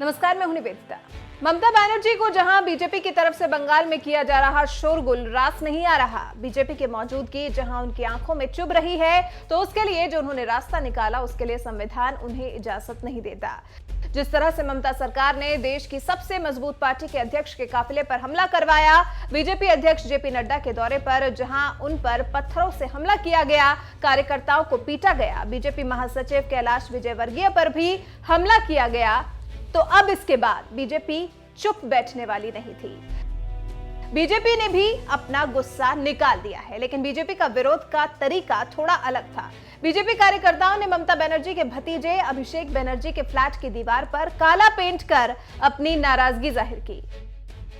नमस्कार, मैं हूं निवेदिता। ममता बनर्जी को जहां बीजेपी की तरफ से बंगाल में किया जा रहा शोरगुल रास नहीं आ रहा, बीजेपी की मौजूदगी जहां उनकी आंखों में चुभ रही है, तो उसके लिए जो उन्होंने रास्ता निकाला उसके लिए संविधान उन्हें इजाजत नहीं देता। जिस तरह से ममता सरकार ने देश की सबसे मजबूत पार्टी के अध्यक्ष के काफिले पर हमला करवाया, बीजेपी अध्यक्ष जेपी नड्डा के दौरे पर जहां उन पर पत्थरों से हमला किया गया, कार्यकर्ताओं को पीटा गया, बीजेपी महासचिव कैलाश विजयवर्गीय पर भी हमला किया गया, तो अब इसके बाद बीजेपी चुप बैठने वाली नहीं थी। बीजेपी ने भी अपना गुस्सा निकाल दिया है, लेकिन बीजेपी का विरोध का तरीका थोड़ा अलग था। बीजेपी कार्यकर्ताओं ने ममता बनर्जी के भतीजे अभिषेक बनर्जी के फ्लैट की दीवार पर काला पेंट कर अपनी नाराजगी जाहिर की।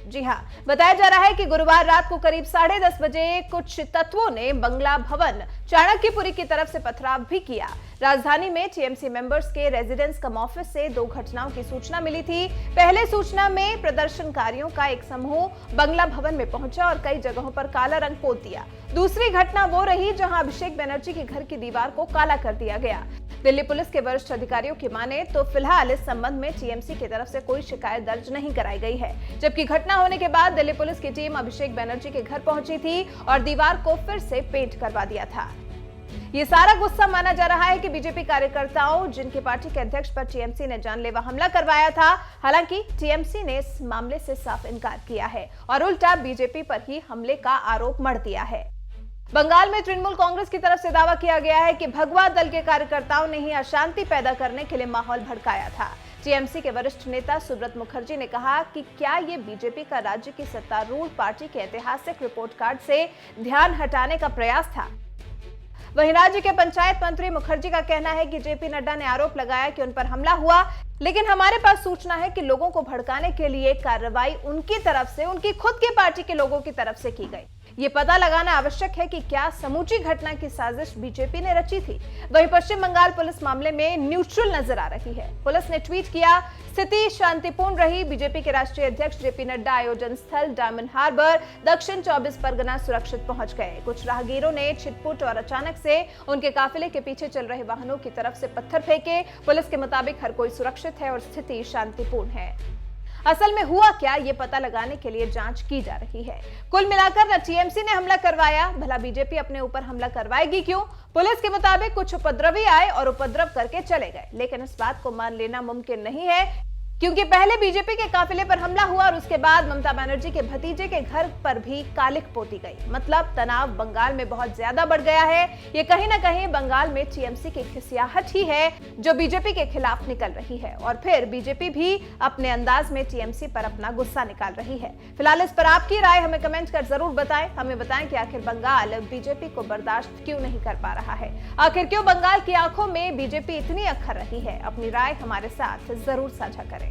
जी हां, बताया जा रहा है कि गुरुवार रात को करीब 10:30 बजे कुछ तत्वों ने बंगला भवन चाणक्यपुरी की तरफ से पथराव भी किया। राजधानी में टीएमसी मेंबर्स के रेजिडेंस कम ऑफिस से 2 घटनाओं की सूचना मिली थी। पहले सूचना में प्रदर्शनकारियों का एक समूह बंगला भवन में पहुंचा और कई जगहों पर काला रंग पोत दिया। दूसरी घटना वो रही जहां अभिषेक बनर्जी के घर की दीवार को काला कर दिया गया। दिल्ली पुलिस के वरिष्ठ अधिकारियों की माने तो फिलहाल इस संबंध में टीएमसी की तरफ से कोई शिकायत दर्ज नहीं कराई गई है, जबकि घटना होने के बाद दिल्ली पुलिस की टीम अभिषेक बनर्जी के घर पहुंची थी और दीवार को फिर से पेंट करवा दिया था। ये सारा गुस्सा माना जा रहा है कि बीजेपी कार्यकर्ताओं जिनकी पार्टी के अध्यक्ष पर टीएमसी ने जानलेवा हमला करवाया था। हालांकि टीएमसी ने इस मामले से साफ इनकार किया है और उल्टा बीजेपी पर ही हमले का आरोप मढ़ दिया है। बंगाल में तृणमूल कांग्रेस की तरफ से दावा किया गया है कि भगवा दल के कार्यकर्ताओं ने ही अशांति पैदा करने के लिए माहौल भड़काया था। टीएमसी के वरिष्ठ नेता सुब्रत मुखर्जी ने कहा कि क्या ये बीजेपी का राज्य की सत्तारूढ़ पार्टी के ऐतिहासिक रिपोर्ट कार्ड से ध्यान हटाने का प्रयास था। वहीं राज्य के पंचायत मंत्री मुखर्जी का कहना है कि जेपी नड्डा ने आरोप लगाया कि उन पर हमला हुआ, लेकिन हमारे पास सूचना है कि लोगों को भड़काने के लिए कार्रवाई उनकी तरफ से, उनकी खुद की पार्टी के लोगों की तरफ से की गई। ये पता लगाना आवश्यक है कि क्या समूची घटना की साजिश बीजेपी ने रची थी। वहीं पश्चिम बंगाल पुलिस मामले में न्यूट्रल नजर आ रही है। पुलिस ने ट्वीट किया, स्थिति शांतिपूर्ण रही। बीजेपी के राष्ट्रीय अध्यक्ष जेपी नड्डा आयोजन स्थल डायमंड हार्बर दक्षिण 24 परगना सुरक्षित पहुंच गए। कुछ राहगीरों ने छिटपुट और अचानक से उनके काफिले के पीछे चल रहे वाहनों की तरफ से पत्थर फेंके। पुलिस के मुताबिक हर कोई सुरक्षित है और स्थिति शांतिपूर्ण है। असल में हुआ क्या, ये पता लगाने के लिए जांच की जा रही है। कुल मिलाकर न टीएमसी ने हमला करवाया, भला बीजेपी अपने ऊपर हमला करवाएगी क्यों? पुलिस के मुताबिक कुछ उपद्रवी आए और उपद्रव करके चले गए, लेकिन इस बात को मान लेना मुमकिन नहीं है, क्योंकि पहले बीजेपी के काफिले पर हमला हुआ और उसके बाद ममता बनर्जी के भतीजे के घर पर भी कालिख पोती गई। मतलब तनाव बंगाल में बहुत ज्यादा बढ़ गया है। ये कहीं ना कहीं बंगाल में टीएमसी की खिसियाहट ही है जो बीजेपी के खिलाफ निकल रही है, और फिर बीजेपी भी अपने अंदाज में टीएमसी पर अपना गुस्सा निकाल रही है। फिलहाल इस पर आपकी राय हमें कमेंट कर जरूर बताएं। हमें बताएं कि आखिर बंगाल बीजेपी को बर्दाश्त क्यों नहीं कर पा रहा है, आखिर क्यों बंगाल की आंखों में बीजेपी इतनी अक्खर रही है। अपनी राय हमारे साथ जरूर साझा करें।